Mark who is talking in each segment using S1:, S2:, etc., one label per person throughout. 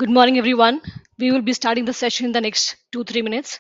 S1: Good morning, everyone. We will be starting the session in the next 2 3 minutes.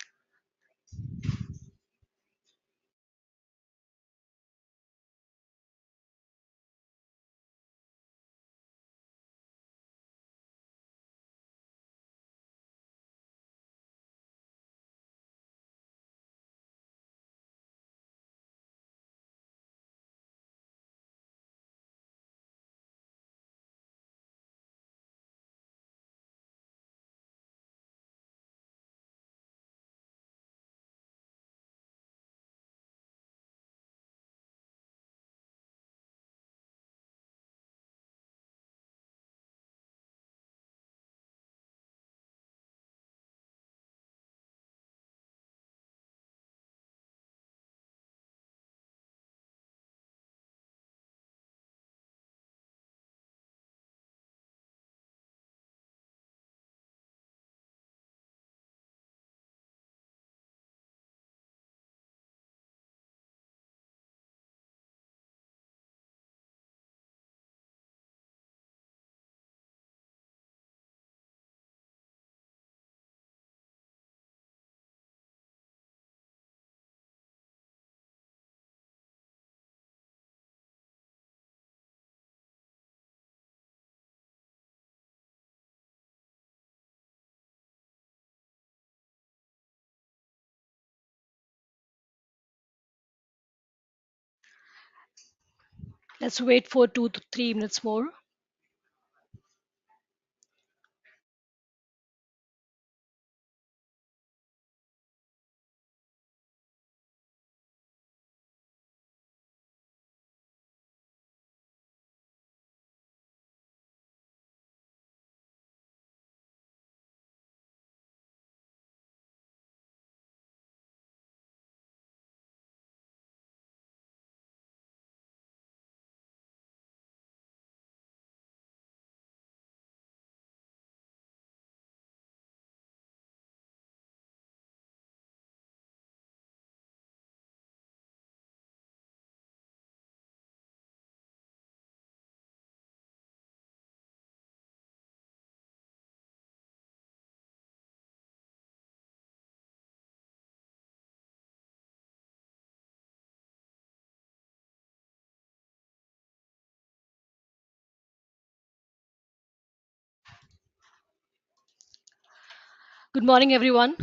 S1: Let's wait for 2 to 3 minutes more. Good morning, everyone.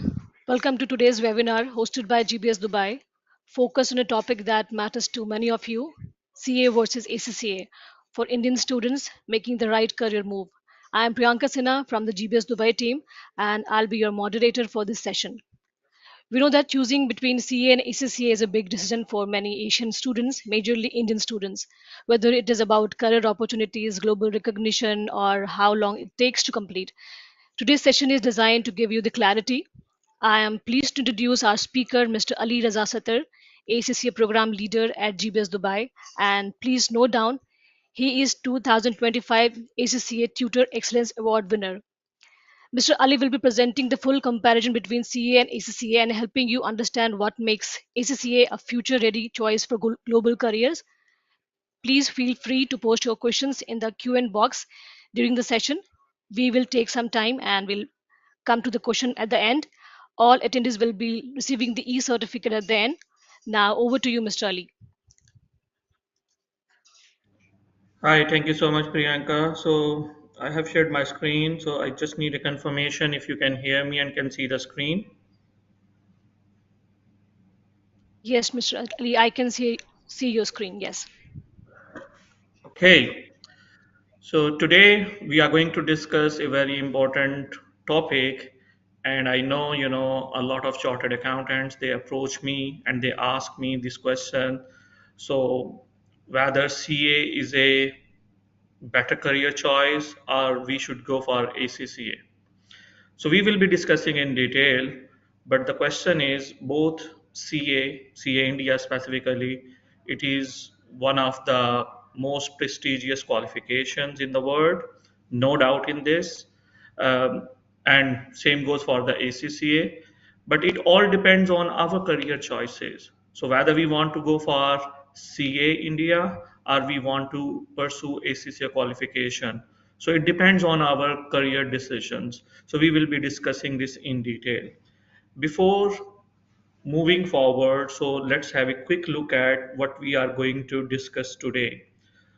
S1: Welcome to today's webinar hosted by GBS Dubai, focused on a topic that matters to many of you: CA versus ACCA for Indian students making the right career move. I am Priyanka Sinha from the GBS Dubai team, and I'll be your moderator for this session. We know that choosing between CA and ACCA is a big decision for many Asian students, majorly Indian students, whether it is about career opportunities, global recognition, or how long it takes to complete. Today's session is designed to give you the clarity. I am pleased to introduce our speaker, Mr. Ali Raza Satar, ACCA program leader at GBS Dubai. And please note down, he is 2025 ACCA Tutor Excellence Award winner. Mr. Ali will be presenting the full comparison between CA and ACCA and helping you understand what makes ACCA a future ready choice for global careers. Please feel free to post your questions in the Q&A box during the session. We will take some time and we'll come to the question at the end. All attendees will be receiving the e-certificate at the end. Now over to you, Mr. Ali.
S2: Hi, thank you so much, Priyanka. So I have shared my screen, so I just need a confirmation if you can hear me and can see the screen.
S1: Yes, Mr. Ali, I can see your screen. Yes.
S2: Okay, so today we are going to discuss a very important topic, and I know a lot of chartered accountants. They approach me and they ask me this question. So whether CA is a better career choice or we should go for ACCA. So we will be discussing in detail, but the question is both CA India specifically, it is one of the most prestigious qualifications in the world, no doubt in this. Um, and same goes for the ACCA, but it all depends on our career choices. So whether we want to go for CA India or we want to pursue ACCA qualification. So it depends on our career decisions. So we will be discussing this in detail. Before moving forward, so let's have a quick look at what we are going to discuss today.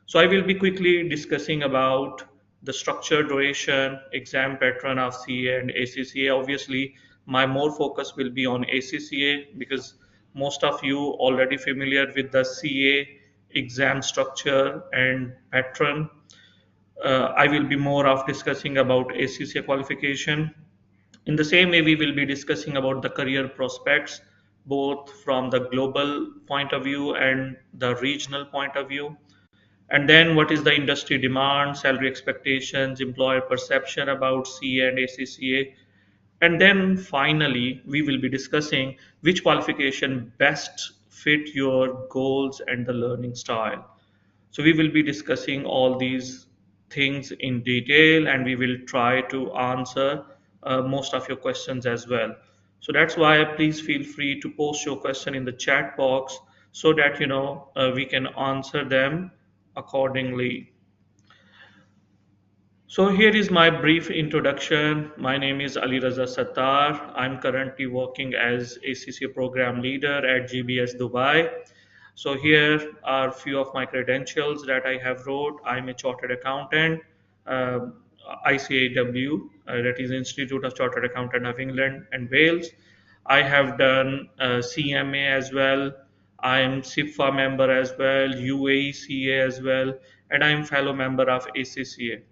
S2: So I will be quickly discussing about the structure, duration, exam pattern of CA and ACCA. Obviously, my more focus will be on ACCA because most of you already familiar with the CA exam structure and pattern. I will be more of discussing about ACCA qualification. In the same way, we will be discussing about the career prospects, both from the global point of view and the regional point of view. And then what is the industry demand, salary expectations, employer perception about CA and ACCA. And then finally, we will be discussing which qualification best fit your goals and the learning style. So we will be discussing all these things in detail and we will try to answer most of your questions as well. So that's why please feel free to post your question in the chat box so that we can answer them accordingly. So here is my brief introduction. My name is Ali Raza Sattar. I'm currently working as ACCA program leader at GBS Dubai. So here are few of my credentials that I have wrote. I'm a chartered accountant, uh, ICAW, that is Institute of Chartered Accountant of England and Wales. I have done CMA as well. I am SIPFA member as well, UAE CA as well, and I am fellow member of ACCA.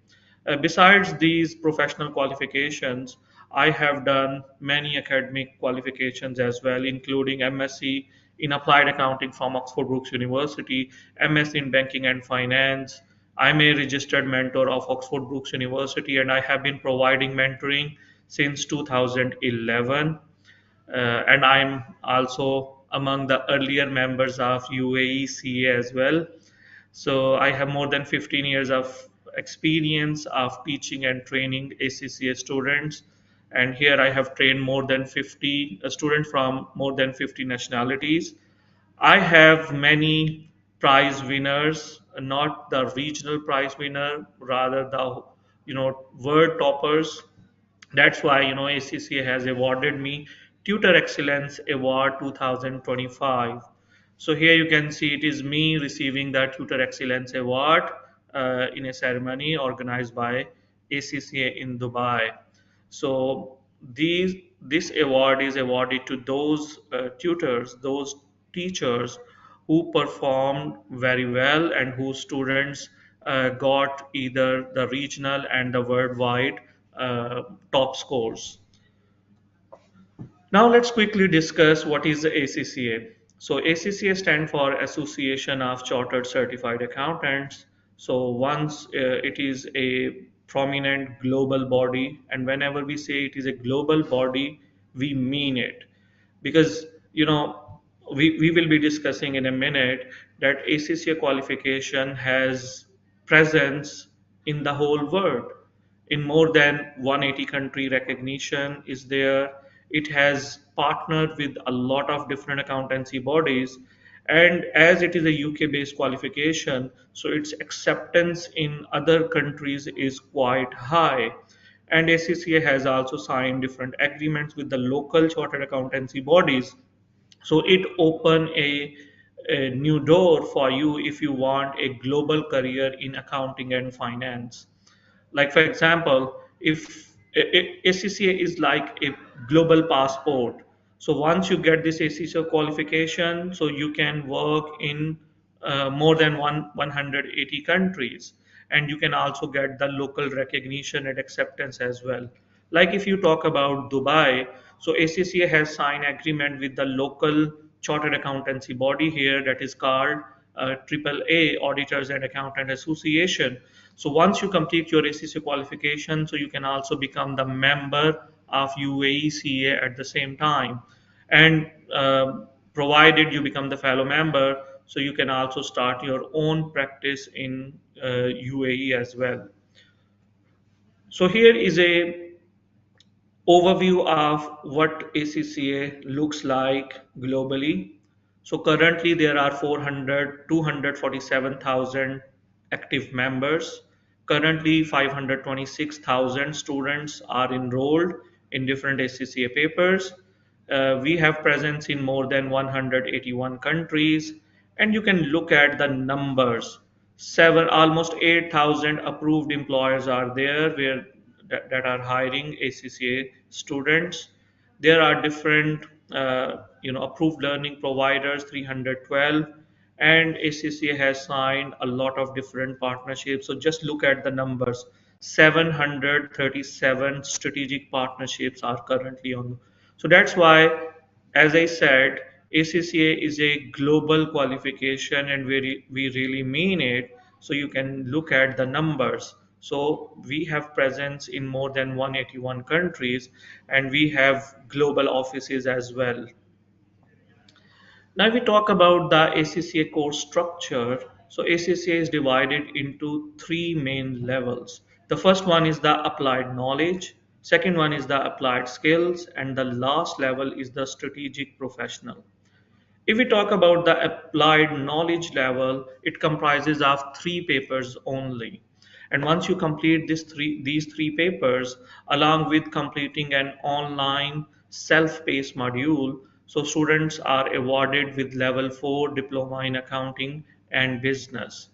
S2: Besides these professional qualifications, I have done many academic qualifications as well, including MSc in Applied Accounting from Oxford Brookes University, MS in Banking and Finance. I'm a registered mentor of Oxford Brookes University, and I have been providing mentoring since 2011. And I'm also among the earlier members of UAE CA as well. So I have more than 15 years of experience of teaching and training ACCA students. And here I have trained more than 50 students from more than 50 nationalities. I have many prize winners, not the regional prize winner, rather the world toppers. That's why ACCA has awarded me Tutor Excellence Award 2025. So here you can see it is me receiving the Tutor Excellence Award in a ceremony organized by ACCA in Dubai. So this award is awarded to those tutors, those teachers who performed very well and whose students got either the regional and the worldwide uh, top scores. Now let's quickly discuss what is the ACCA. So ACCA stands for Association of Chartered Certified Accountants. So once it is a prominent global body, and whenever we say it is a global body, we mean it because we will be discussing in a minute that ACCA qualification has presence in the whole world. In more than 180 country recognition is there. It has partnered with a lot of different accountancy bodies, and as it is a UK based qualification, so its acceptance in other countries is quite high. And ACCA has also signed different agreements with the local chartered accountancy bodies, so it open a new door for you if you want a global career in accounting and finance. Like for example, if ACCA is like a global passport, so once you get this ACCA qualification, so you can work in more than 180 countries, and you can also get the local recognition and acceptance as well. Like if you talk about Dubai, so ACCA has signed agreement with the local chartered accountancy body here, that is called AAA, Auditors and Accountant Association. So once you complete your ACCA qualification, so you can also become the member of UAECA at the same time. And provided you become the fellow member, so you can also start your own practice in UAE as well. So here is a overview of what ACCA looks like globally. So currently there are 247,000 active members. Currently, 526,000 students are enrolled in different ACCA papers. We have presence in more than 181 countries, and you can look at the numbers. Almost 8,000 approved employers are there that are hiring ACCA students. There are different, approved learning providers, 312, and ACCA has signed a lot of different partnerships. So just look at the numbers. 737 strategic partnerships are currently on. So that's why, as I said, ACCA is a global qualification, and we really mean it. So you can look at the numbers. So we have presence in more than 181 countries, and we have global offices as well. Now we talk about the ACCA course structure. So ACCA is divided into three main levels. The first one is the applied knowledge, second one is the applied skills, and the last level is the strategic professional. If we talk about the applied knowledge level, it comprises of three papers only. And once you complete these three papers, along with completing an online self-paced module, so students are awarded with level 4 diploma in accounting and business.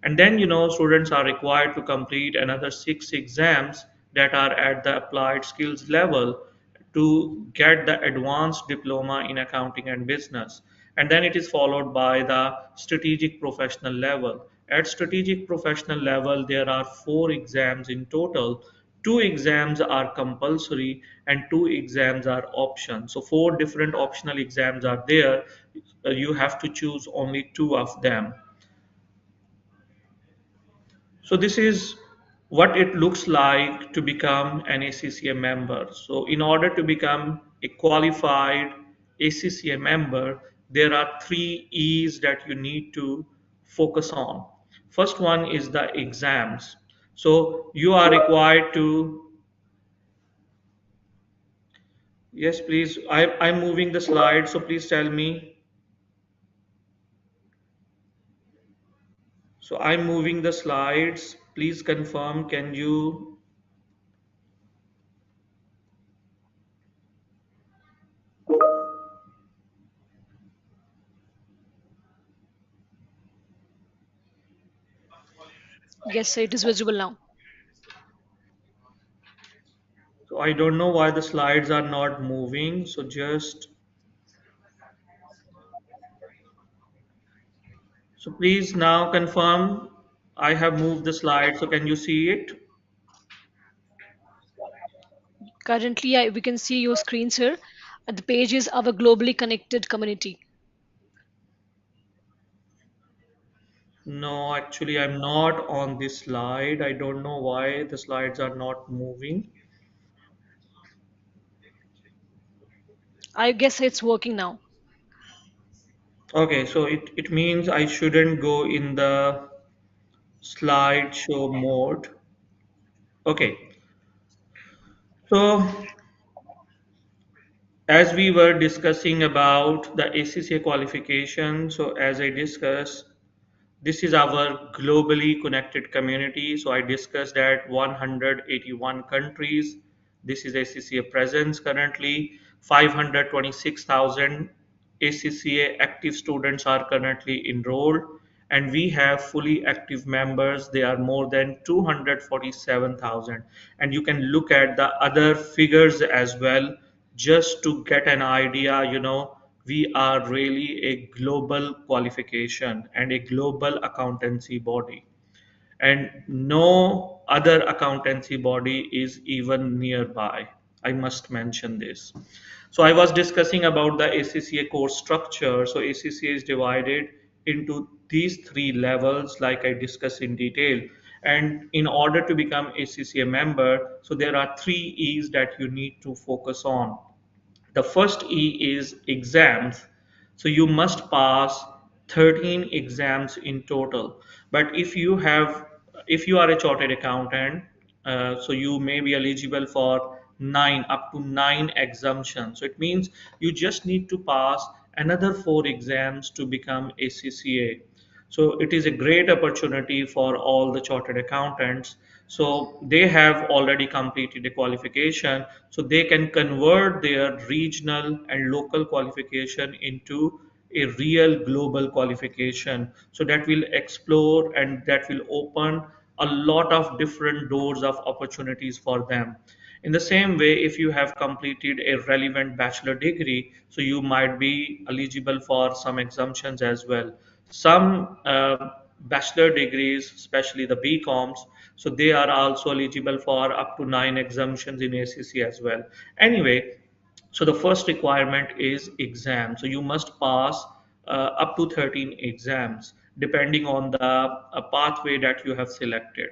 S2: And then, students are required to complete another 6 exams that are at the applied skills level to get the advanced diploma in accounting and business. And then it is followed by the strategic professional level. At strategic professional level, there are 4 exams in total. 2 exams are compulsory and 2 exams are option. So 4 different optional exams are there. You have to choose only 2 of them. So this is what it looks like to become an ACCA member. So in order to become a qualified ACCA member, there are 3 E's that you need to focus on. First one is the exams. So you are required to, yes, please, I'm moving the slide, so please tell me. So I'm moving the slides. Please confirm, can you?
S1: Yes, it is visible now.
S2: So I don't know why the slides are not moving. So just, so please now confirm I have moved the slide. So can you see it?
S1: Currently, we can see your screens here. The page is our globally connected community.
S2: No, actually I'm not on this slide. I don't know why the slides are not moving.
S1: I guess it's working now.
S2: Okay, so it means I shouldn't go in the slideshow mode. Okay, so as we were discussing about the ACCA qualification, so as I discussed, this is our globally connected community. So I discussed that 181 countries. This is ACCA presence currently. 526,000 ACCA active students are currently enrolled, and we have fully active members. They are more than 247,000. And you can look at the other figures as well just to get an idea. We are really a global qualification and a global accountancy body, and no other accountancy body is even nearby. I must mention this. So I was discussing about the ACCA course structure. So ACCA is divided into these 3 levels, like I discussed in detail. And in order to become ACCA member, so there are 3 E's that you need to focus on. The first E is exams. So you must pass 13 exams in total. But if you are a chartered accountant, so you may be eligible for up to nine exemptions. So it means you just need to pass another 4 exams to become ACCA. So it is a great opportunity for all the chartered accountants. So they have already completed the qualification, so they can convert their regional and local qualification into a real global qualification. So that will explore and that will open a lot of different doors of opportunities for them. In the same way, if you have completed a relevant bachelor degree, so you might be eligible for some exemptions as well. Some bachelor degrees, especially the BComs, so they are also eligible for up to 9 exemptions in ACC as well. Anyway, so the first requirement is exam. So you must pass up to 13 exams depending on the pathway that you have selected.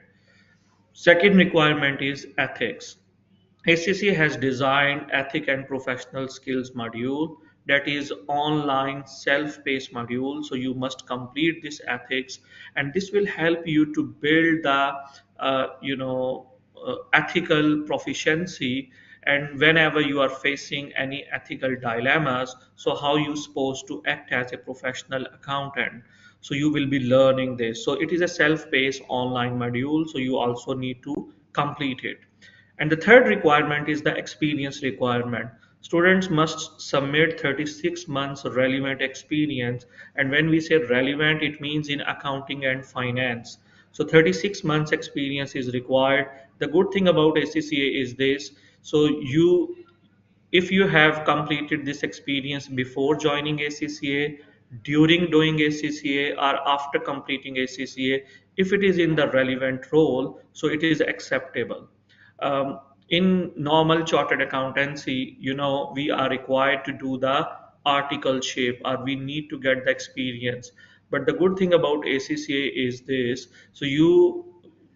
S2: Second requirement is ethics. ACC has designed ethic and professional skills module that is online self-paced module. So you must complete this ethics, and this will help you to build the ethical proficiency. And whenever you are facing any ethical dilemmas, so how you supposed to act as a professional accountant. So you will be learning this. So it is a self-paced online module. So you also need to complete it. And the third requirement is the experience requirement. Students must submit 36 months relevant experience. And when we say relevant, it means in accounting and finance. So 36 months experience is required. The good thing about ACCA is this. So if you have completed this experience before joining ACCA, during doing ACCA, or after completing ACCA, if it is in the relevant role, so it is acceptable. In normal chartered accountancy, we are required to do the article shape, or we need to get the experience. But the good thing about ACCA is this: so you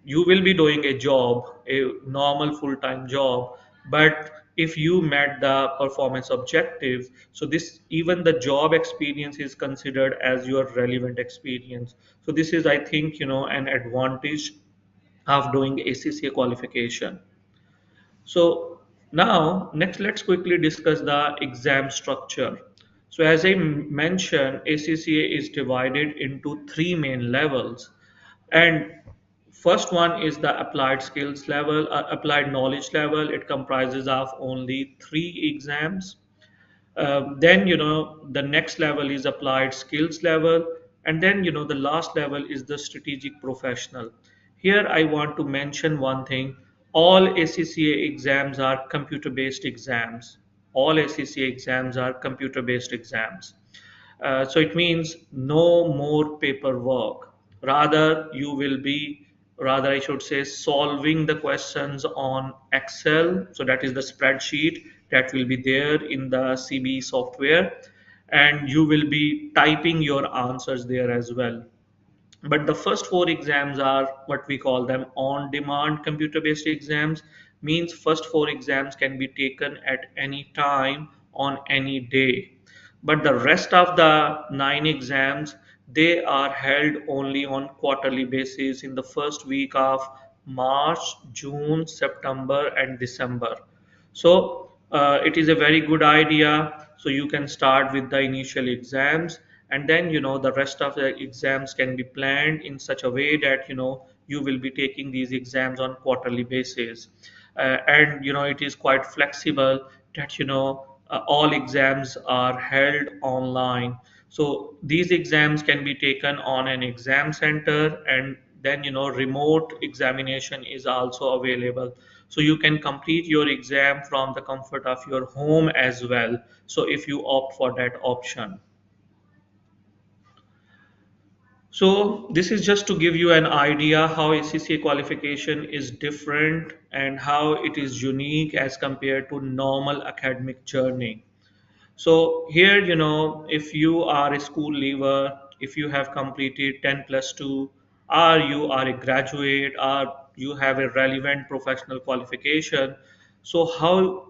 S2: will be doing a job, a normal full-time job, but if you met the performance objectives, so this even the job experience is considered as your relevant experience. So this is, I think, an advantage of doing ACCA qualification. So now, next, let's quickly discuss the exam structure. So as I mentioned, ACCA is divided into three main levels. And first one is the applied skills level, applied knowledge level. It comprises of only three exams. Then the next level is applied skills level, and then the last level is the strategic professional. Here I want to mention one thing: all ACCA exams are computer based exams. All ACCA exams are computer based exams. So it means no more paperwork. Rather, you will be, rather, I should say, solving the questions on Excel. So that is the spreadsheet that will be there in the CB software, and you will be typing your answers there as well. But the first four exams are what we call them on demand computer based exams. Means first four exams can be taken at any time on any day, but the rest of the 9 exams, they are held only on quarterly basis in the first week of March, June, September and December. So it is a very good idea. So you can start with the initial exams, and then the rest of the exams can be planned in such a way that you will be taking these exams on quarterly basis. And it is quite flexible that all exams are held online. So these exams can be taken on an exam center, and then remote examination is also available. So you can complete your exam from the comfort of your home as well, so if you opt for that option. So this is just to give you an idea how ACCA qualification is different and how it is unique as compared to normal academic journey. So here, if you are a school leaver, if you have completed 10 plus 2, or you are a graduate, or you have a relevant professional qualification, so how,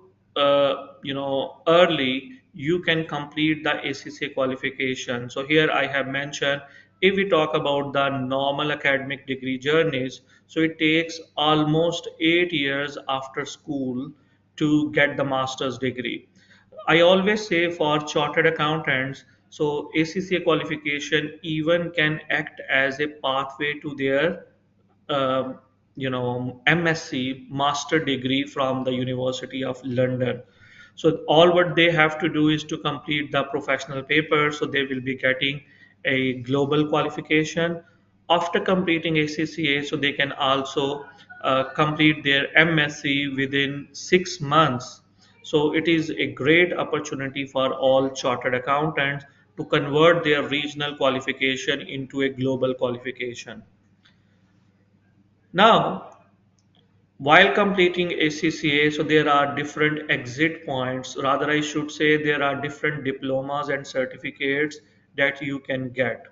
S2: early you can complete the ACCA qualification. So here I have mentioned, if we talk about the normal academic degree journeys, so it takes almost 8 years after school to get the master's degree. I always say for chartered accountants, So ACCA qualification even can act as a pathway to their um, MSc master degree from the University of London. So all what they have to do is to complete the professional paper. So they will be getting a global qualification. After completing ACCA, so they can also complete their MSc within 6 months. So it is a great opportunity for all chartered accountants to convert their regional qualification into a global qualification. Now, while completing ACCA, so there are different exit points. Rather, I should say there are different diplomas and certificates that you can get.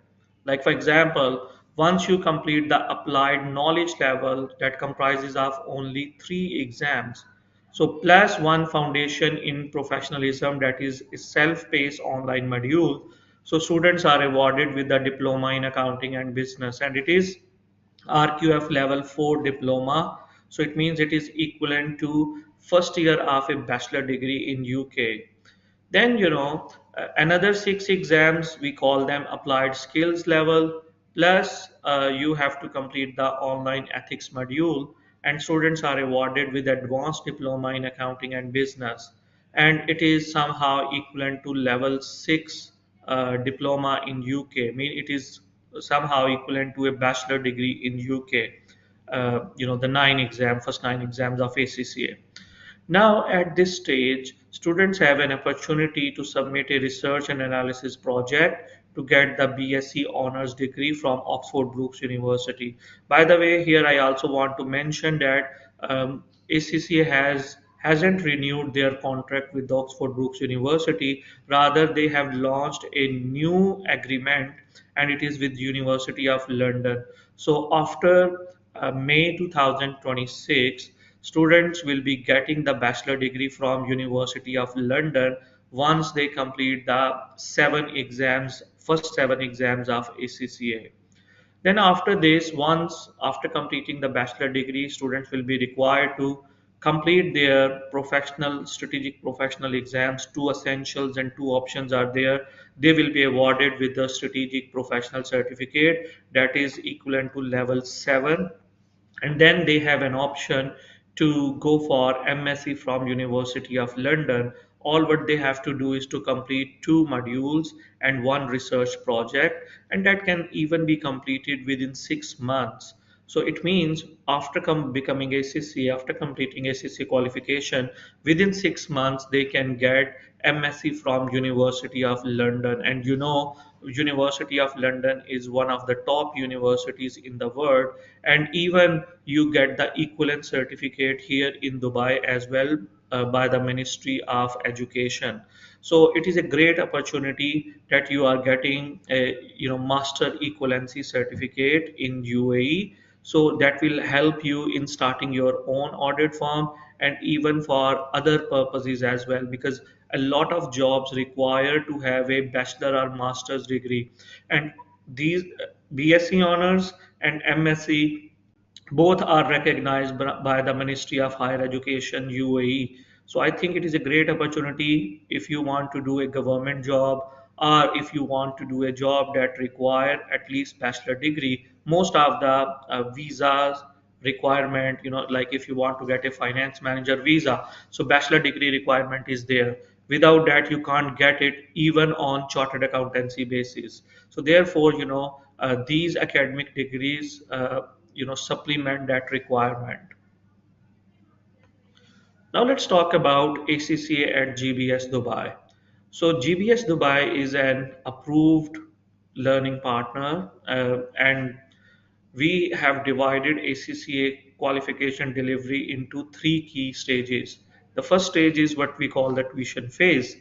S2: Like, for example, once you complete the applied knowledge level, that comprises of only 3 exams. So, plus one foundation in professionalism, that is a self-paced online module. So, students are awarded with the diploma in accounting and business, and it is RQF level 4 diploma. So it means it is equivalent to first year of a bachelor degree in UK. Then, another 6 exams, we call them applied skills level. Plus, you have to complete the online ethics module, and students are awarded with advanced diploma in accounting and business. And it is somehow equivalent to level 6 diploma in UK. I mean, it is somehow equivalent to a bachelor degree in UK. The first 9 exams of ACCA. Now, at this stage, students have an opportunity to submit a research and analysis project to get the BSc honors degree from Oxford Brookes University. By the way, here I also want to mention that ACCA hasn't renewed their contract with the Oxford Brookes University. Rather, they have launched a new agreement, and it is with University of London. So after May 2026, students will be getting the bachelor degree from University of London once they complete the first 7 exams of ACCA. Then after this, once after completing the bachelor degree, students will be required to complete their strategic professional exams. Two essentials and two options are there. They will be awarded with the strategic professional certificate that is equivalent to level 7, and then they have an option to go for MSc from University of London. All what they have to do is to complete 2 modules and one research project, and that can even be completed within 6 months. So it means after becoming ACC, after completing ACC qualification, within 6 months they can get MSc from University of London. And University of London is one of the top universities in the world, and even you get the equivalent certificate here in Dubai as well, by the Ministry of Education. So it is a great opportunity that you are getting a master equivalency certificate in UAE. So that will help you in starting your own audit firm, and even for other purposes as well, because a lot of jobs require to have a bachelor or master's degree, and these BSc honors and MSc both are recognized by the Ministry of Higher Education UAE. So I think it is a great opportunity if you want to do a government job, or if you want to do a job that require at least bachelor degree. Most of the visas requirement, like if you want to get a finance manager visa, so bachelor degree requirement is there. Without that, you can't get it even on chartered accountancy basis. So therefore, these academic degrees supplement that requirement. Now let's talk about ACCA at GBS Dubai. So GBS Dubai is an approved learning partner, and we have divided ACCA qualification delivery into 3 key stages. The first stage is what we call the tuition phase.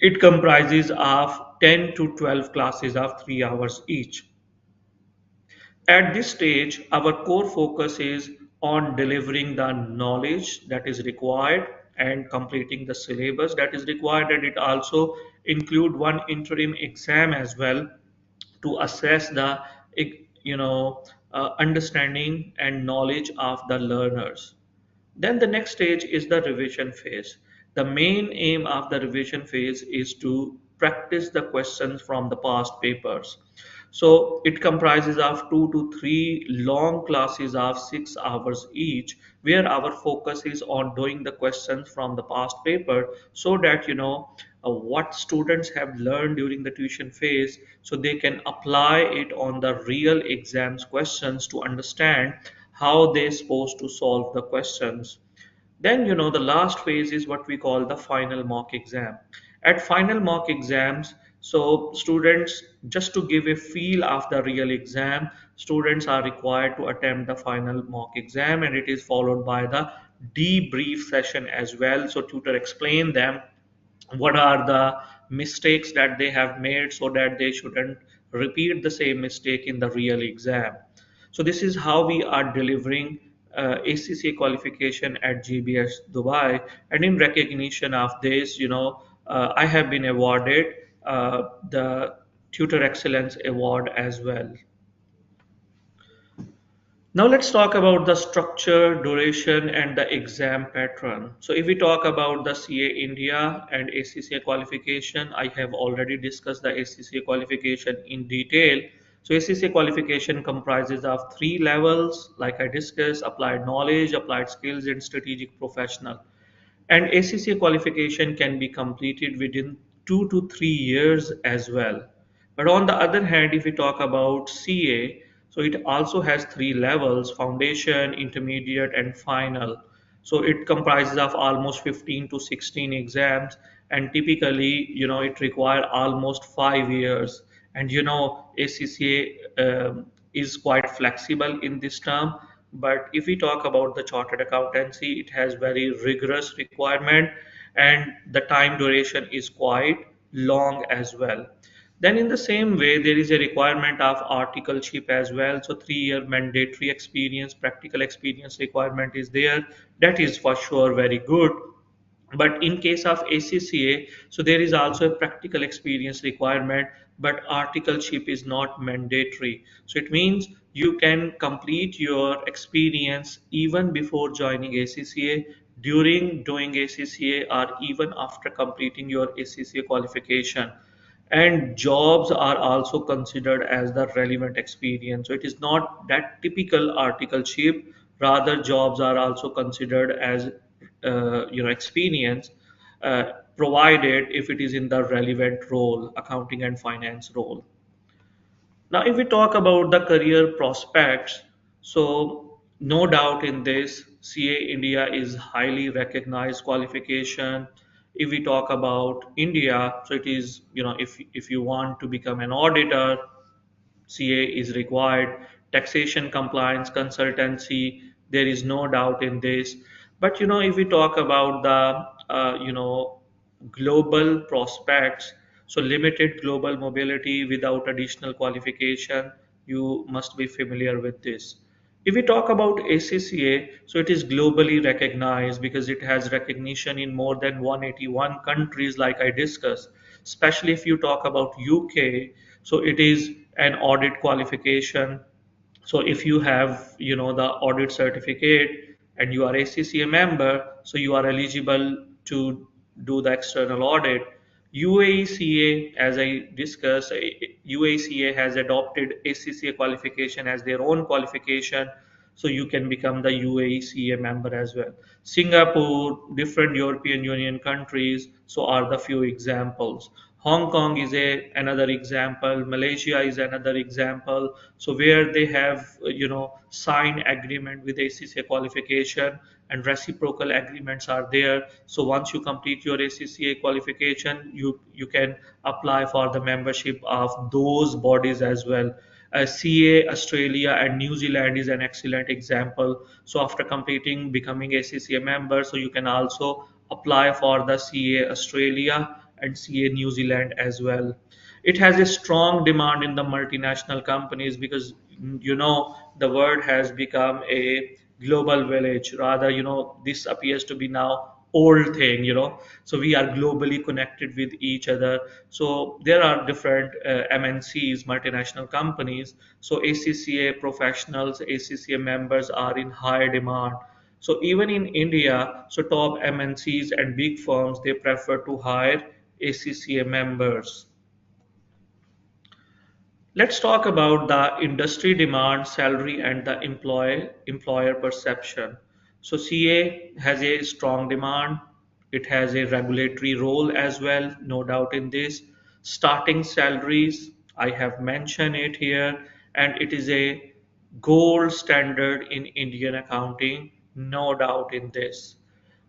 S2: It comprises of 10 to 12 classes of 3 hours each. At this stage, our core focus is on delivering the knowledge that is required and completing the syllabus that is required, and it also include one interim exam as well to assess the understanding and knowledge of the learners. Then the next stage is the revision phase. The main aim of the revision phase is to practice the questions from the past papers. So it comprises of 2 to 3 long classes of 6 hours each, where our focus is on doing the questions from the past paper, so that what students have learned during the tuition phase, so they can apply it on the real exams questions to understand how they're supposed to solve the questions. Then, the last phase is what we call the final mock exam. At final mock exams, so students, just to give a feel of the real exam, students are required to attempt the final mock exam, and it is followed by the debrief session as well. So tutor explain them what are the mistakes that they have made, so that they shouldn't repeat the same mistake in the real exam. So this is how we are delivering ACCA qualification at GBS Dubai. And in recognition of this, I have been awarded the Tutor Excellence Award as well. Now let's talk about the structure, duration, and the exam pattern. So if we talk about the CA India and ACCA qualification, I have already discussed the ACCA qualification in detail. So ACCA qualification comprises of 3 levels, like I discussed: applied knowledge, applied skills, and strategic professional. And ACCA qualification can be completed within 2 to 3 years as well. But on the other hand, if we talk about CA, so it also has 3 levels: foundation, intermediate, and final. So it comprises of almost 15 to 16 exams, and typically, it requires almost 5 years. And ACCA is quite flexible in this term. But if we talk about the chartered accountancy, it has very rigorous requirement, and the time duration is quite long as well. Then in the same way, there is a requirement of articleship as well. So 3 year mandatory experience, practical experience requirement is there. That is for sure very good. But in case of ACCA, so there is also a practical experience requirement, but articleship is not mandatory. So it means you can complete your experience even before joining ACCA, during doing ACCA, or even after completing your ACCA qualification. And jobs are also considered as the relevant experience. So it is not that typical articleship, rather jobs are also considered as experience, provided if it is in the relevant role, accounting and finance role. Now if we talk about the career prospects, so no doubt in this, CA India is highly recognized qualification. If we talk about India, so it is, if you want to become an auditor, CA is required. Taxation, compliance, consultancy, there is no doubt in this. But if we talk about the global prospects, so limited global mobility without additional qualification, you must be familiar with this. If we talk about ACCA, so it is globally recognized because it has recognition in more than 181 countries, like I discussed. Especially if you talk about UK, so it is an audit qualification. So if you have, the audit certificate and you are ACCA member, so you are eligible to do the external audit. UACA, as I discussed, UACA has adopted ACCA qualification as their own qualification, so you can become the UACA member as well. Singapore, different European Union countries, so are the few examples. Hong Kong is another example. Malaysia is another example. So where they have, signed agreement with ACCA qualification, and reciprocal agreements are there. So once you complete your ACCA qualification, you can apply for the membership of those bodies as well. CA Australia and New Zealand is an excellent example. So after completing, becoming ACCA member, so you can also apply for the CA Australia and CA New Zealand as well. It has a strong demand in the multinational companies because the world has become a global village. Rather, this appears to be now old thing. So we are globally connected with each other. So there are different MNCs, multinational companies. So ACCA professionals, ACCA members are in high demand. So even in India, so top MNCs and big firms, they prefer to hire ACCA members. Let's talk about the industry demand, salary, and the employer perception. So CA has a strong demand. It has a regulatory role as well, no doubt in this. Starting salaries, I have mentioned it here, and it is a gold standard in Indian accounting, no doubt in this.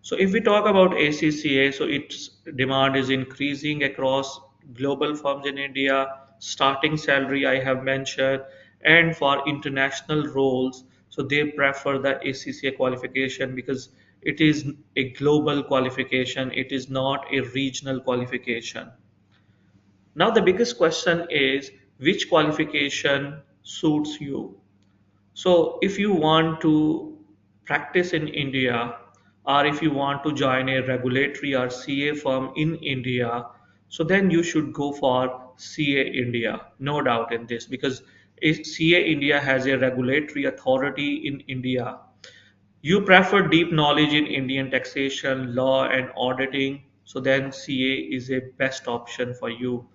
S2: So if we talk about ACCA, so its demand is increasing across global firms in India. Starting salary I have mentioned, and for international roles, so they prefer the ACCA qualification because it is a global qualification. It is not a regional qualification. Now the biggest question is which qualification suits you. So, if you want to practice in India, or if you want to join a regulatory or CA firm in India, so then you should go for CA India, no doubt in this, because CA India has a regulatory authority in India. You prefer deep knowledge in Indian taxation, law, and auditing, so then CA is a best option for you.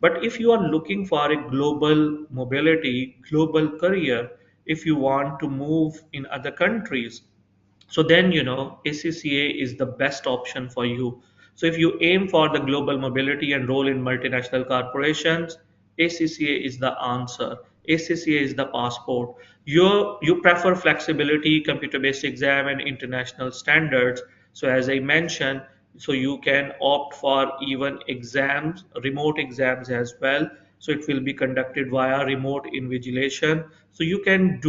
S2: But if you are looking for a global mobility, global career, if you want to move in other countries, so then ACCA is the best option for you. So if you aim for the global mobility and role in multinational corporations, ACCA is the answer. ACCA is the passport. You prefer flexibility, computer based exam, and international standards. So as I mentioned, so you can opt for even exams, remote exams as well. So it will be conducted via remote invigilation. So you can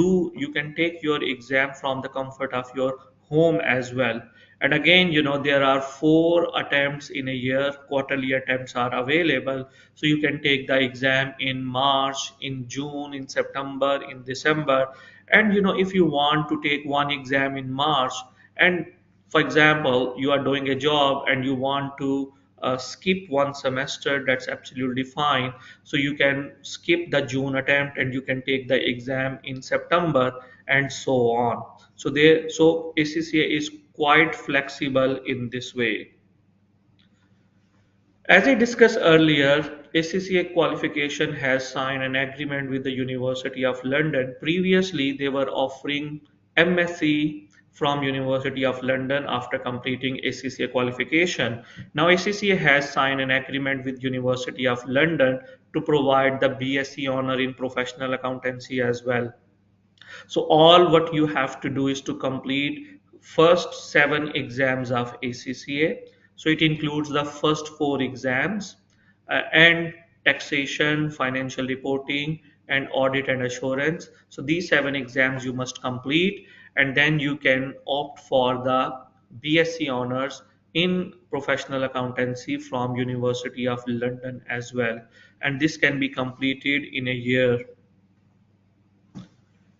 S2: take your exam from the comfort of your home as well. And again, there are 4 attempts in a year. Quarterly attempts are available. So you can take the exam in March, in June, in September, in December. And if you want to take one exam in March, and for example you are doing a job and you want to skip one semester, that's absolutely fine. So you can skip the June attempt and you can take the exam in September, and so on. So ACCA is quite flexible in this way. As I discussed earlier, ACCA qualification has signed an agreement with the University of London. Previously, they were offering MSc from University of London after completing ACCA qualification. Now ACCA has signed an agreement with University of London to provide the BSc honor in professional accountancy as well. So all what you have to do is to complete first 7 exams of ACCA. So it includes the first 4 exams, and taxation, financial reporting, and audit and assurance. So these 7 exams you must complete, and then you can opt for the BSc honors in professional accountancy from University of London as well. And this can be completed in a year.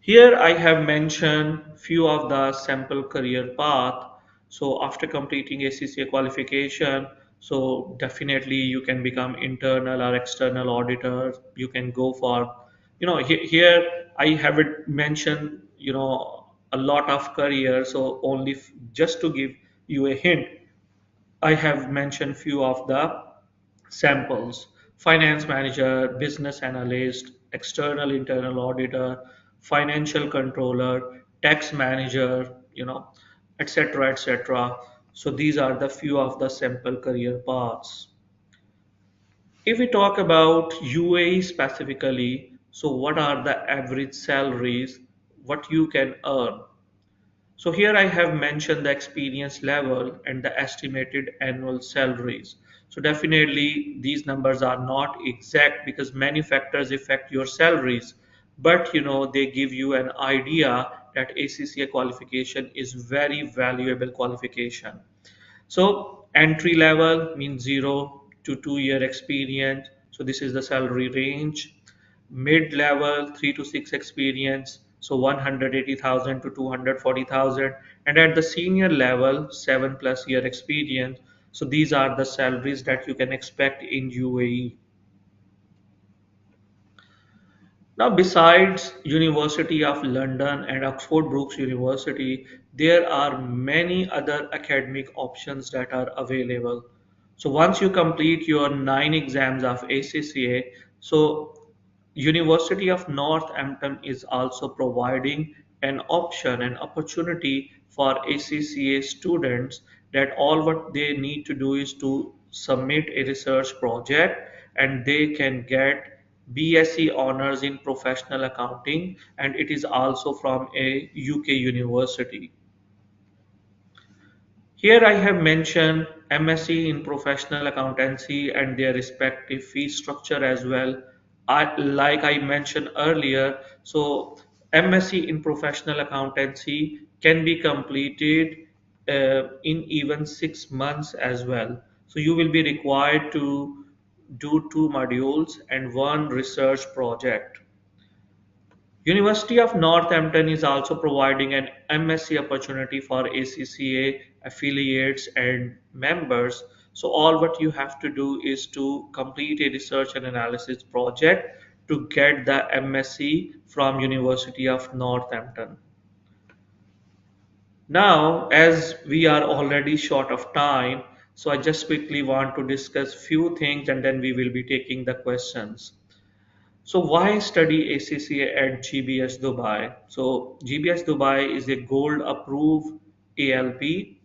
S2: Here I have mentioned few of the sample career path. So after completing ACCA qualification, so definitely you can become internal or external auditor. You can go for, here I haven't mentioned, a lot of career. So only just to give you a hint, I have mentioned few of the samples: finance manager, business analyst, external internal auditor, financial controller, tax manager, etc., etc. So these are the few of the sample career paths. If we talk about UAE specifically, so what are the average salaries, what you can earn? So here I have mentioned the experience level and the estimated annual salaries. So definitely these numbers are not exact because many factors affect your salaries, but they give you an idea that ACCA qualification is very valuable qualification. So entry level means 0 to 2 year experience. So this is the salary range. Mid level 3 to 6 experience. So 180,000 to 240,000. And at the senior level 7+ year experience. So these are the salaries that you can expect in UAE. Now, besides University of London and Oxford Brookes University, there are many other academic options that are available. So once you complete your 9 exams of ACCA, so University of Northampton is also providing an option, an opportunity for ACCA students that all what they need to do is to submit a research project and they can get BSc honors in professional accounting, and it is also from a UK university. Here I have mentioned MSc in professional accountancy and their respective fee structure as well. Like I mentioned earlier, so MSc in professional accountancy can be completed in even 6 months as well. So you will be required to do 2 modules and one research project. University of Northampton is also providing an MSc opportunity for ACCA affiliates and members. So all what you have to do is to complete a research and analysis project to get the MSc from University of Northampton. Now, as we are already short of time, so I just quickly want to discuss few things and then we will be taking the questions. So why study ACCA at GBS Dubai? So GBS Dubai is a gold approved ALP,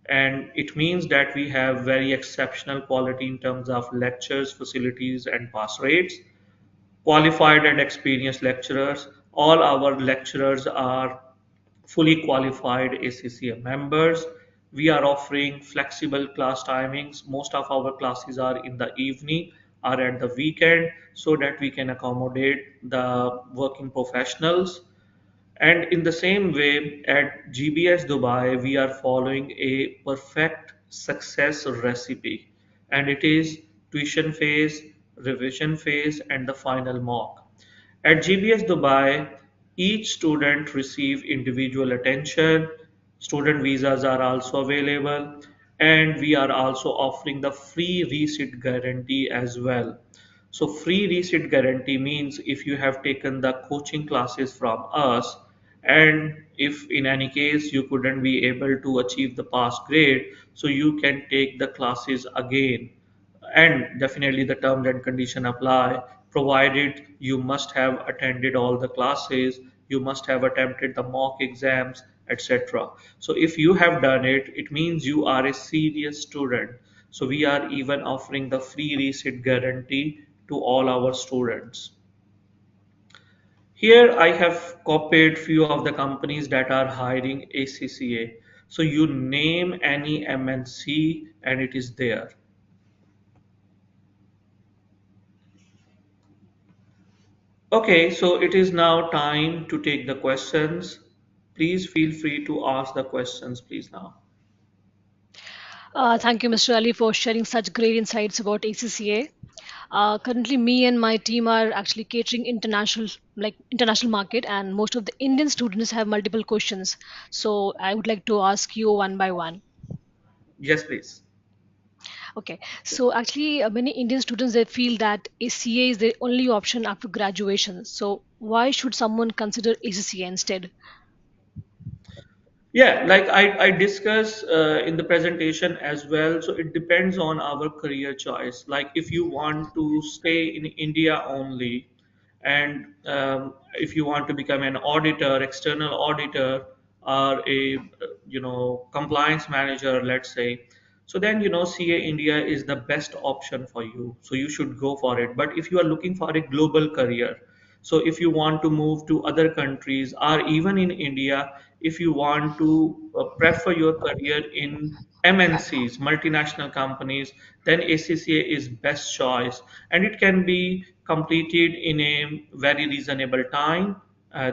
S2: and it means that we have very exceptional quality in terms of lectures, facilities and pass rates. Qualified and experienced lecturers. All our lecturers are fully qualified ACCA members. We are offering flexible class timings. Most of our classes are in the evening or at the weekend so that we can accommodate the working professionals. And in the same way, at GBS Dubai, we are following a perfect success recipe, and it is tuition phase, revision phase, and the final mock. At GBS Dubai, each student receive individual attention. Student visas are also available, and we are also offering the free resit guarantee as well. So free resit guarantee means if you have taken the coaching classes from us, and if in any case you couldn't be able to achieve the pass grade, so you can take the classes again, and definitely the terms and condition apply, provided you must have attended all the classes, you must have attempted the mock exams, etc. So if you have done it, it means you are a serious student. So we are even offering the free resit guarantee to all our students. Here I have copied few of the companies that are hiring ACCA. So you name any MNC and it is there. Okay, so it is now time to take the questions. Please feel free to ask the questions, please now.
S1: Thank you, Mr. Ali, for sharing such great insights about ACCA. Currently, me and my team are actually catering international market, and most of the Indian students have multiple questions. So I would like to ask you one by one.
S2: Yes, please.
S1: Okay, so actually, many Indian students they feel that ACA is the only option after graduation. So why should someone consider ACCA instead?
S2: Yeah, like I discussed in the presentation as well. So it depends on our career choice. Like if you want to stay in India only, and if you want to become an auditor, external auditor, or a compliance manager, let's say, so then CA India is the best option for you. So you should go for it. But if you are looking for a global career, so if you want to move to other countries or even in India, if you want to prefer your career in MNCs, multinational companies, then ACCA is best choice, and it can be completed in a very reasonable time.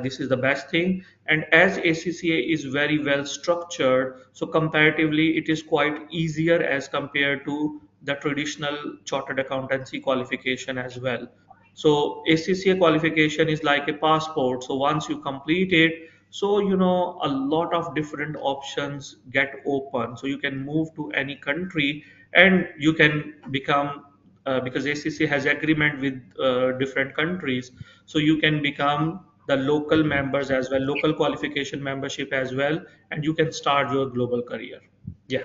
S2: This is the best thing. And as ACCA is very well structured, so comparatively it is quite easier as compared to the traditional chartered accountancy qualification as well. So ACCA qualification is like a passport. So once you complete it, so a lot of different options get open. So you can move to any country and you can become because ACCA has agreement with different countries, so you can become the local members as well, local qualification membership as well, and you can start your global career. Yeah.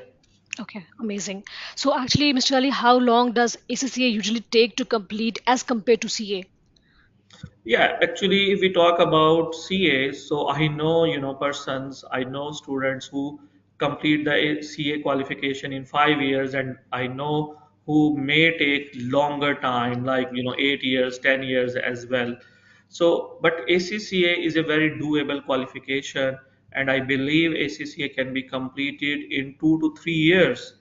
S1: Okay, amazing. So actually, Mr. Ali, how long does ACCA usually take to complete as compared to CA?
S2: Yeah, actually, if we talk about CA, so I know, persons, I know students who complete the CA qualification in 5 years, and I know who may take longer time, like, 8 years, 10 years as well. So, but ACCA is a very doable qualification, and I believe ACCA can be completed in 2 to 3 years.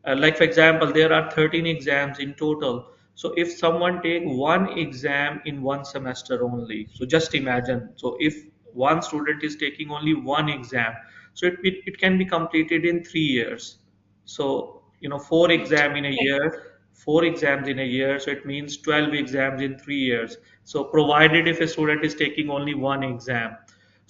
S2: Like for example, there are 13 exams in total. So if someone take one exam in one semester only, so just imagine. So if one student is taking only one exam, so it can be completed in 3 years. So four
S1: Great.
S2: exam in a year, four exams in a year. So it means 12 exams in 3 years. So provided if a student is taking only one exam.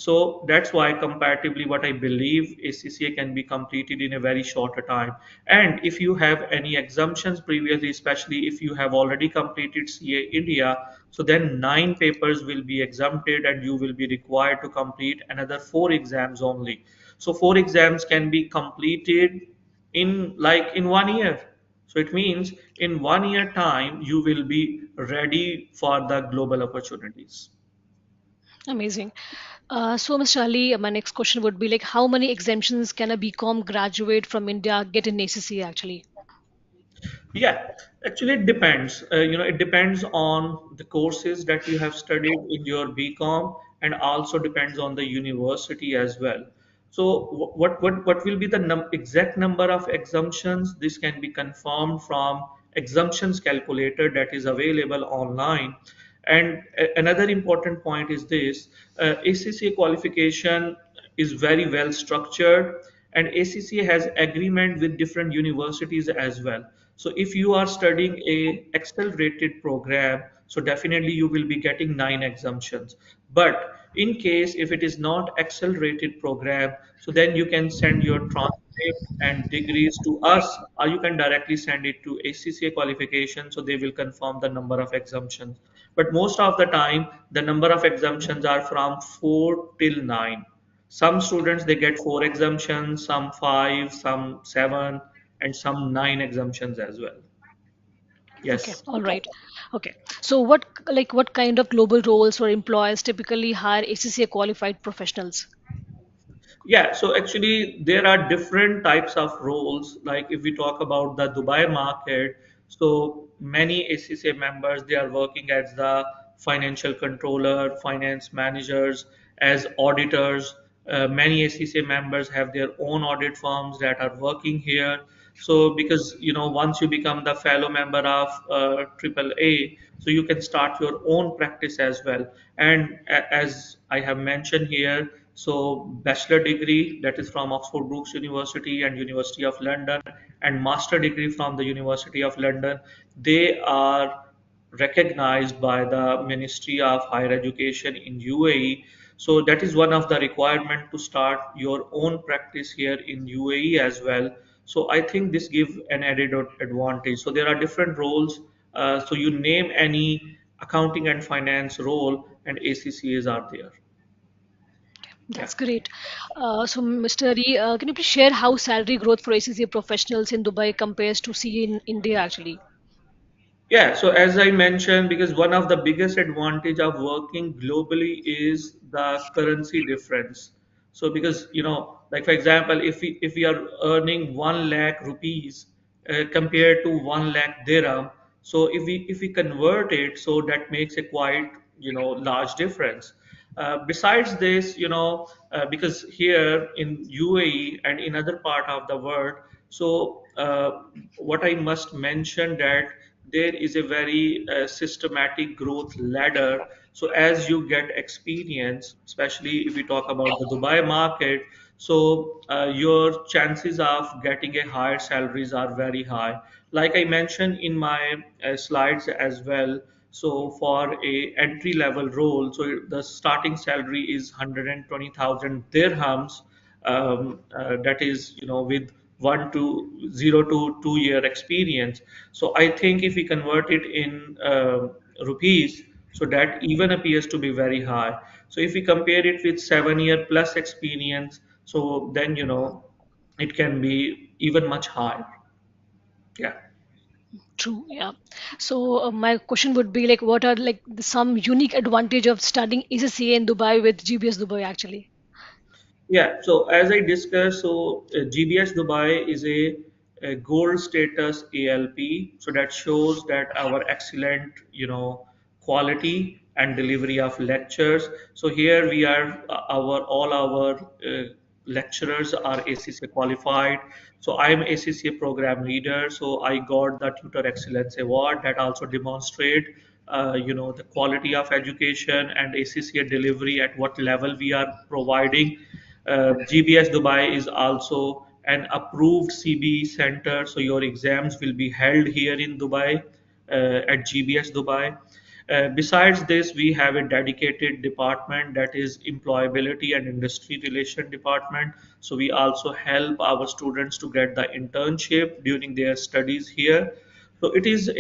S2: So that's why comparatively what I believe ACCA can be completed in a very shorter time. And if you have any exemptions previously, especially if you have already completed CA India, so then 9 papers will be exempted and you will be required to complete another 4 exams only. So 4 exams can be completed in 1 year. So it means in 1 year time you will be ready for the global opportunities.
S1: Amazing. So, Mr. Ali, my next question would be like, how many exemptions can a BCom graduate from India get in ACCA actually?
S2: Yeah, actually, it depends. It depends on the courses that you have studied in your BCom, and also depends on the university as well. So, what will be the exact number of exemptions? This can be confirmed from exemptions calculator that is available online. And another important point is this: ACCA qualification is very well structured, and ACCA has agreement with different universities as well. So if you are studying a accelerated program, so definitely you will be getting 9 exemptions. But in case if it is not accelerated program, so then you can send your transcript and degrees to us, or you can directly send it to ACCA qualification, so they will confirm the number of exemptions. But most of the time, the number of exemptions are from 4 till 9. Some students they get 4 exemptions, some 5, some 7, and some 9 exemptions as well.
S1: Okay,
S2: Yes.
S1: all right. Okay. So, what kind of global roles or employers typically hire ACCA qualified professionals?
S2: Yeah, so actually there are different types of roles. Like if we talk about the Dubai market, so many ACCA members they are working as the financial controller, finance managers, as auditors. Many ACCA members have their own audit firms that are working here. So because once you become the fellow member of AAA, so you can start your own practice as well. And as I have mentioned here, so bachelor degree that is from Oxford Brookes University and University of London, and master degree from the University of London, they are recognized by the Ministry of Higher Education in UAE. So that is one of the requirement to start your own practice here in UAE as well. So I think this gives an added advantage. So there are different roles. So you name any accounting and finance role, and ACCAs are there. Yeah.
S1: That's great. So, Mr. Ali, can you please share how salary growth for ACCA professionals in Dubai compares to CA in India actually?
S2: Yeah, so as I mentioned, because one of the biggest advantage of working globally is the currency difference. So because like for example, if we are earning 1 lakh rupees compared to 1 lakh dirham, so if we convert it, so that makes a quite large difference. Besides this, because here in UAE and in other part of the world, so what I must mention that there is a very systematic growth ladder. So as you get experience, especially if we talk about the Dubai market, so your chances of getting a higher salaries are very high. Like I mentioned in my slides as well, so for a entry level role, so the starting salary is 120,000 dirhams. That is, with 1 to 2 year experience. So I think if we convert it in rupees, so that even appears to be very high. So if we compare it with 7 year plus experience, so then it can be even much higher. Yeah.
S1: True, yeah. So my question would be like, what are like some unique advantage of studying ACCA in Dubai with GBS Dubai actually?
S2: Yeah, so as I discussed, GBS Dubai is a gold status ALP, so that shows that our excellent, quality and delivery of lectures. So here we are, our all our lecturers are ACCA qualified. So I am ACCA program leader, so I got the Tutor Excellence Award that also demonstrate, the quality of education and ACCA delivery at what level we are providing. GBS Dubai is also an approved CB center, so your exams will be held here in Dubai at GBS Dubai. Besides this, we have a dedicated department that is employability and industry relation department. So we also help our students to get the internship during their studies here. So it is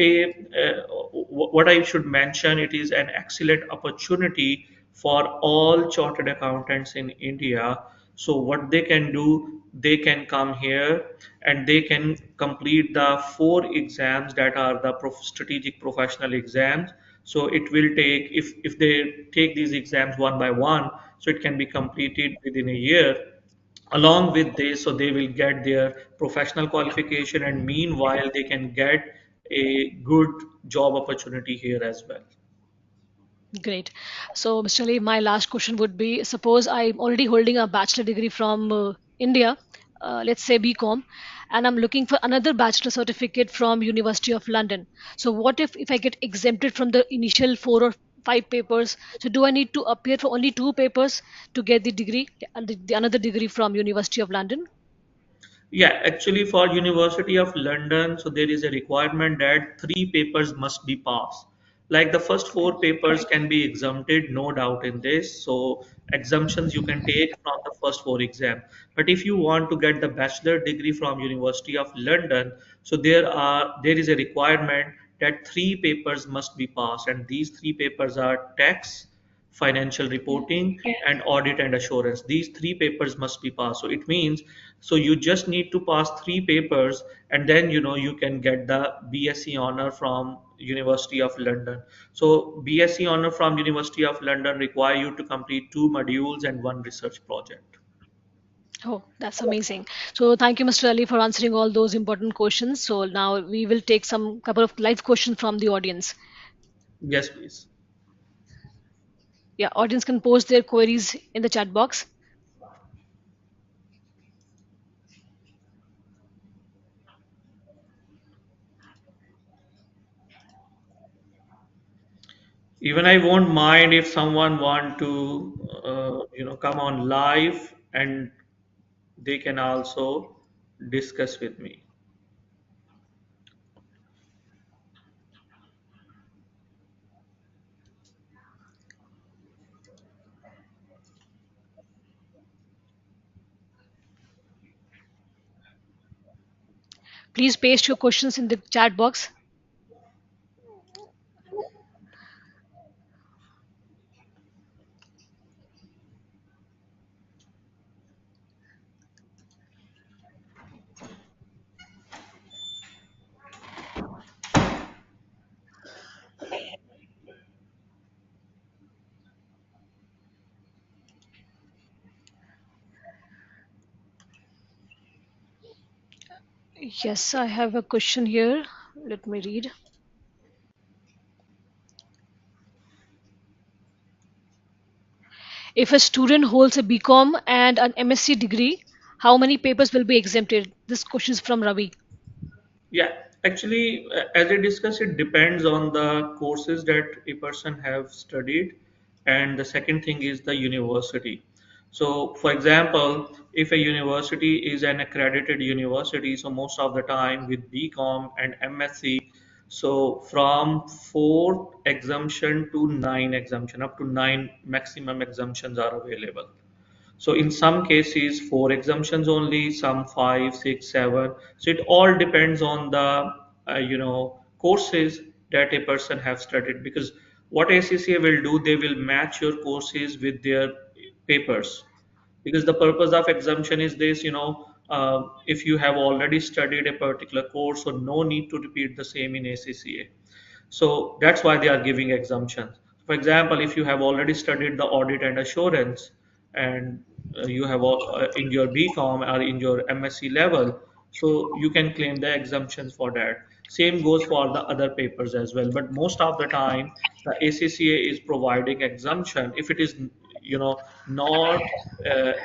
S2: what I should mention. It is an excellent opportunity for all chartered accountants in India. So what they can do, they can come here and they can complete the four exams that are the strategic professional exams. So it will take, if they take these exams one by one, so it can be completed within a year. Along with this, so they will get their professional qualification, and meanwhile they can get a good job opportunity here as well.
S1: Great. So, Mr. Ali, my last question would be: suppose I'm already holding a bachelor degree from India, let's say BCom, and I'm looking for another bachelor certificate from University of London. So, what if I get exempted from the initial 4 or 5 papers? So, do I need to appear for only 2 papers to get the degree, the another degree from University of London?
S2: Yeah, actually, for University of London, so there is a requirement that three papers must be passed. Like the first
S1: Okay.
S2: four papers can be exempted, no doubt in this. So exemptions you can take from the first four exam. But if you want to get the bachelor degree from University of London, so there is a requirement that three papers must be passed, and these three papers are tax, financial reporting, and audit and assurance. These three papers must be passed. So it means, so you just need to pass three papers, and then you can get the BSc honor from University of London. So BSc honor from University of London require you to complete two modules and one research project.
S1: Oh, that's amazing. So thank you, Mr. Ali, for answering all those important questions. So now we will take some couple of live questions from the audience.
S2: Yes, please.
S1: Yeah, audience can post their queries in the chat box.
S2: Even I won't mind if someone want to come on live, and they can also discuss with me.
S1: Please paste your questions in the chat box. Yes, I have a question here. Let me read. If a student holds a BCom and an MSc degree, how many papers will be exempted? This question is from Ravi.
S2: Yeah, actually, as I discussed, it depends on the courses that a person have studied, and the second thing is the university. So, for example, if a university is an accredited university, so most of the time with BCom and MSc, so from four exemption to nine exemption, up to nine maximum exemptions are available. So in some cases, four exemptions only, some five, six, seven. So it all depends on the courses that a person have studied. Because what ACCA will do, they will match your courses with their papers. Because the purpose of exemption is this, if you have already studied a particular course, so no need to repeat the same in ACCA. So that's why they are giving exemptions. For example, if you have already studied the audit and assurance, and you have in your BCom or in your MSc level, so you can claim the exemptions for that. Same goes for the other papers as well. But most of the time, the ACCA is providing exemption if it is, not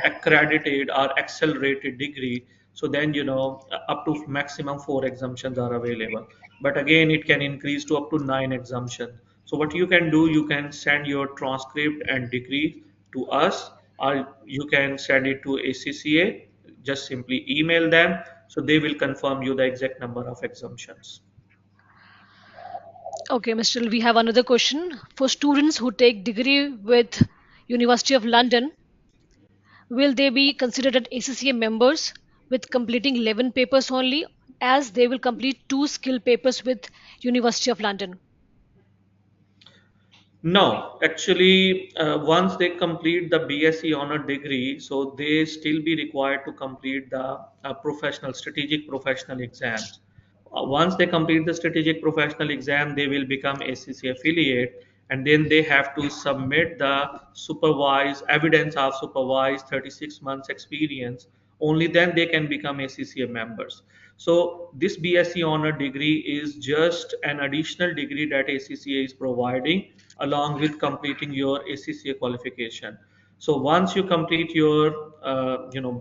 S2: accredited or accelerated degree. So then, up to maximum four exemptions are available, but again it can increase to up to nine exemptions. So what you can do, you can send your transcript and degree to us, or you can send it to ACCA. Just simply email them, so they will confirm you the exact number of exemptions.
S1: Okay, Mr. We have another question. For students who take degree with University of London, will they be considered as ACCA members with completing 11 papers only, as they will complete two skill papers with University of London?
S2: No, actually, once they complete the BSc honor degree, so they still be required to complete the professional, strategic professional exams. Once they complete the strategic professional exam, they will become ACC affiliate, and then they have to submit the supervised evidence of supervised 36 months experience. Only then they can become ACCA members. So this BSc honor degree is just an additional degree that ACCA is providing along with completing your ACCA qualification. So once you complete your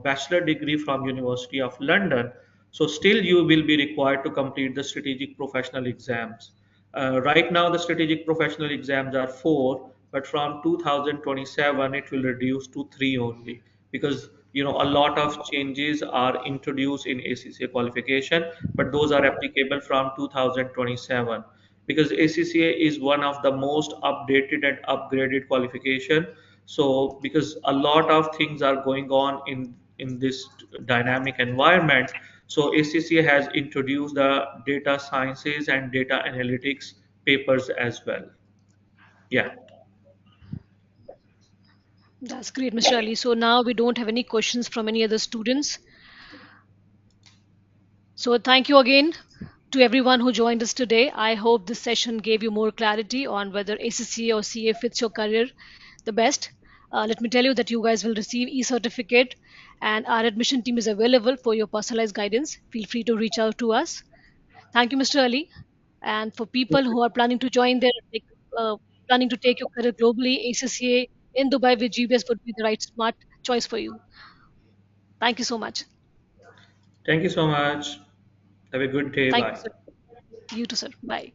S2: bachelor degree from University of London, so still you will be required to complete the strategic professional exams. Right now the strategic professional exams are four, but from 2027 it will reduce to three only, because a lot of changes are introduced in ACCA qualification, but those are applicable from 2027, because ACCA is one of the most updated and upgraded qualification. So because a lot of things are going on in this dynamic environment, so ACCA has introduced the data sciences and data analytics papers as well. Yeah.
S1: That's great, Mr. Ali. So now we don't have any questions from any other students. So thank you again to everyone who joined us today. I hope this session gave you more clarity on whether ACCA or CA fits your career the best. Let me tell you that you guys will receive e-certificate, and our admission team is available for your personalized guidance. Feel free to reach out to us. Thank you, Mr. Ali. And for people who are planning to join their uh, planning to take your career globally, ACCA in Dubai with GBS would be the right smart choice for you. Thank you so much.
S2: Thank you so much. Have a good day.
S1: Thank you,
S2: Bye.
S1: sir. You too, sir. Bye.